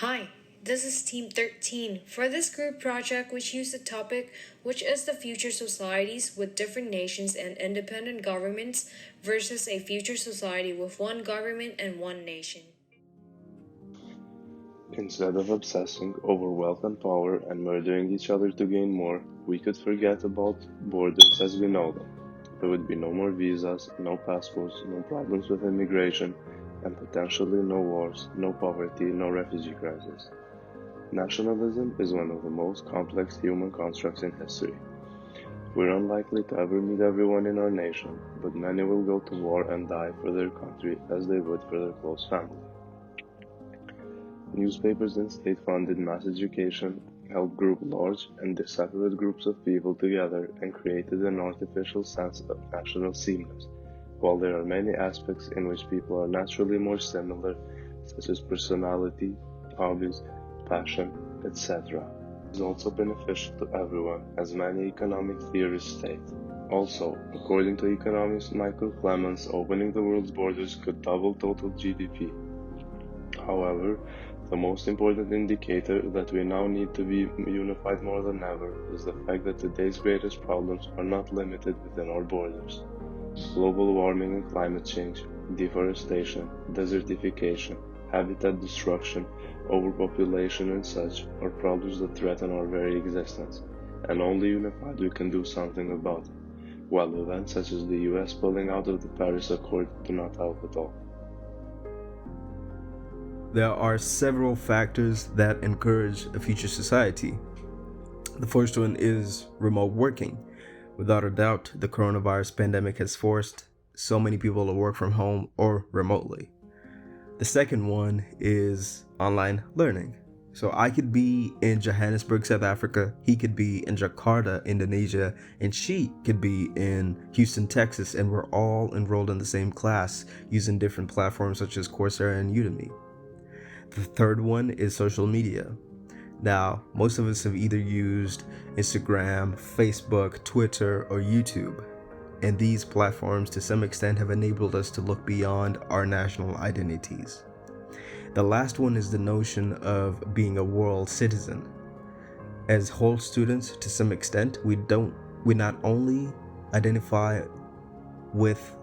Hi, this is Team 13. For this group project, we choose the topic which is the future societies with different nations and independent governments versus a future society with one government and one nation. Instead of obsessing over wealth and power and murdering each other to gain more, we could forget about borders as we know them. There would be no more visas, no passports, no problems with immigration, and potentially no wars, no poverty, no refugee crisis. Nationalism is one of the most complex human constructs in history. We're unlikely to ever meet everyone in our nation, but many will go to war and die for their country as they would for their close family. Newspapers and state-funded mass education helped group large and separate groups of people together and created an artificial sense of national sameness. While there are many aspects in which people are naturally more similar, such as personality, hobbies, passion, etc., it is also beneficial to everyone, as many economic theorists state. Also, according to economist Michael Clemens, opening the world's borders could double total GDP. However, the most important indicator that we now need to be unified more than ever is the fact that today's greatest problems are not limited within our borders. Global warming and climate change, deforestation, desertification, habitat destruction, overpopulation and such are problems that threaten our very existence, and only unified we can do something about it, while events such as the US pulling out of the Paris Accord do not help at all. There are several factors that encourage a future society. The first one is remote working. Without a doubt, the coronavirus pandemic has forced so many people to work from home or remotely. The second one is online learning. So I could be in Johannesburg, South Africa, he could be in Jakarta, Indonesia, and she could be in Houston, Texas, and we're all enrolled in the same class using different platforms such as Coursera and Udemy. The third one is social media. Now, most of us have either used Instagram, Facebook, Twitter, or YouTube, and these platforms to some extent have enabled us to look beyond our national identities. The last one is the notion of being a world citizen. As whole students, to some extent, we not only identify with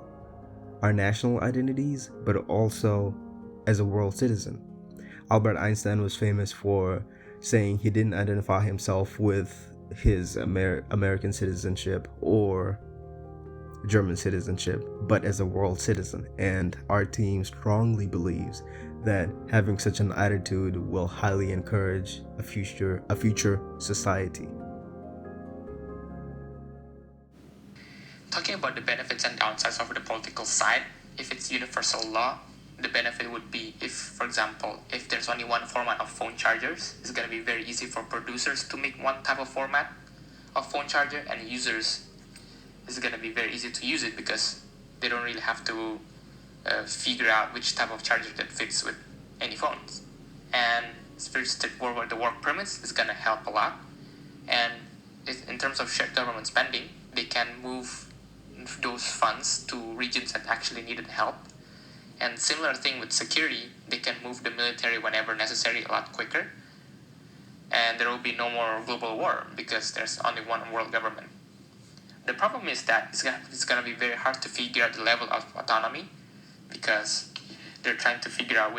our national identities, but also as a world citizen. Albert Einstein was famous for saying he didn't identify himself with his American citizenship or German citizenship, but as a world citizen. And our team strongly believes that having such an attitude will highly encourage a future society. Talking about the benefits and downsides of the political side, if it's universal law, the benefit would be if, for example, if there's only one format of phone chargers, it's going to be very easy for producers to make one type of format of phone charger, and users, it's going to be very easy to use it because they don't really have to figure out which type of charger that fits with any phones. And it's very straightforward. The work permits is going to help a lot. And in terms of shared government spending, they can move those funds to regions that actually needed help. And similar thing with security, they can move the military whenever necessary a lot quicker. And there will be no more global war because there's only one world government. The problem is that it's going to be very hard to figure out the level of autonomy because they're trying to figure out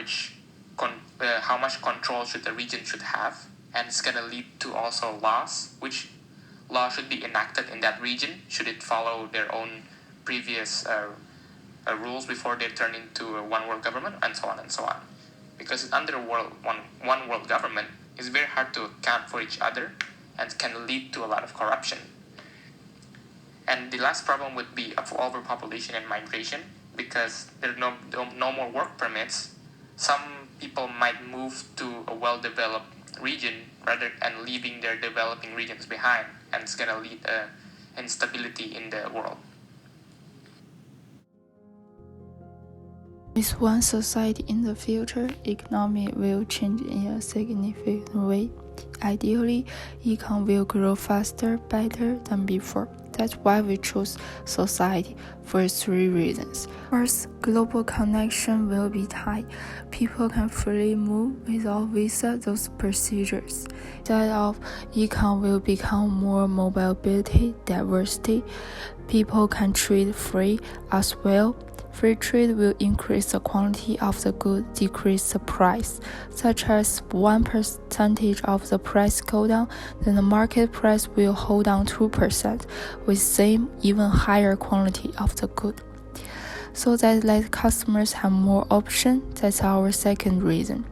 how much control the region should have. And it's going to lead to also laws, which law should be enacted in that region. Should it follow their own previous rules before they turn into a one world government, and so on and so on. Because under one world government, it's very hard to account for each other and can lead to a lot of corruption. And the last problem would be overpopulation and migration, because there are no more work permits. Some people might move to a well-developed region and leaving their developing regions behind, and it's going to lead to instability in the world. With one society in the future, economy will change in a significant way. Ideally, econ will grow faster, better than before. That's why we chose society for 3 reasons. First, global connection will be tight. People can freely move without visa those procedures. Instead of econ will become more mobility, diversity. People can trade free as well. Free trade will increase the quantity of the good, decrease the price, such as 1% of the price go down, then the market price will hold down 2% with same, even higher quantity of the good. So that let customers have more options, that's our second reason.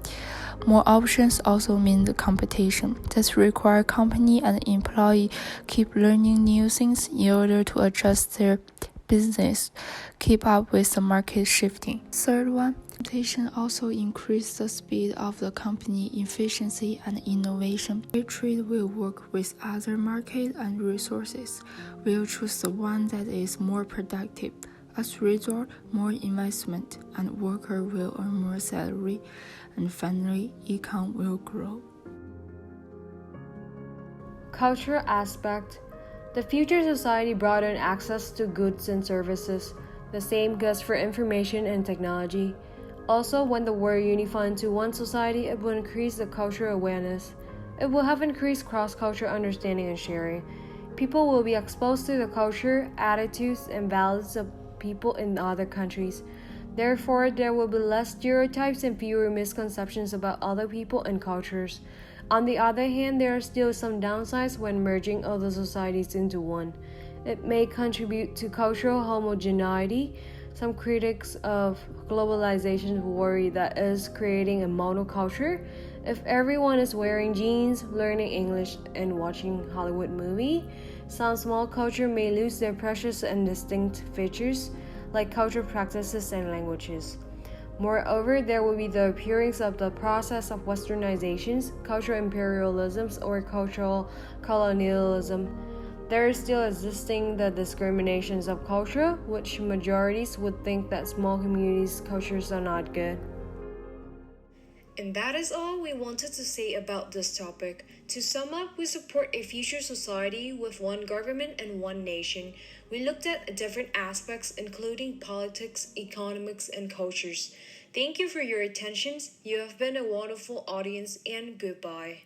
More options also mean the competition. This requires company and employee keep learning new things in order to adjust their business, keep up with the market shifting. Third one, competition also increase the speed of the company efficiency and innovation. Free trade will work with other market and resources. We'll choose the one that is more productive. As a result, more investment and worker will earn more salary, and finally, econ will grow. Cultural aspect. The future society broadened access to goods and services. The same goes for information and technology. Also, when the world unified into one society, it will increase the cultural awareness. It will have increased cross-cultural understanding and sharing. People will be exposed to the culture, attitudes, and values of people in other countries. Therefore, there will be less stereotypes and fewer misconceptions about other people and cultures. On the other hand, there are still some downsides when merging other societies into one. It may contribute to cultural homogeneity. Some critics of globalization worry that is creating a monoculture. If everyone is wearing jeans, learning English, and watching Hollywood movie, some small culture may lose their precious and distinct features, like cultural practices and languages. Moreover, there will be the appearance of the process of westernizations, cultural imperialisms, or cultural colonialism. There is still existing the discriminations of culture, which majorities would think that small communities' cultures are not good. And that is all we wanted to say about this topic. To sum up, we support a future society with one government and one nation. We looked at different aspects, including politics, economics, and cultures. Thank you for your attention. You have been a wonderful audience, and goodbye.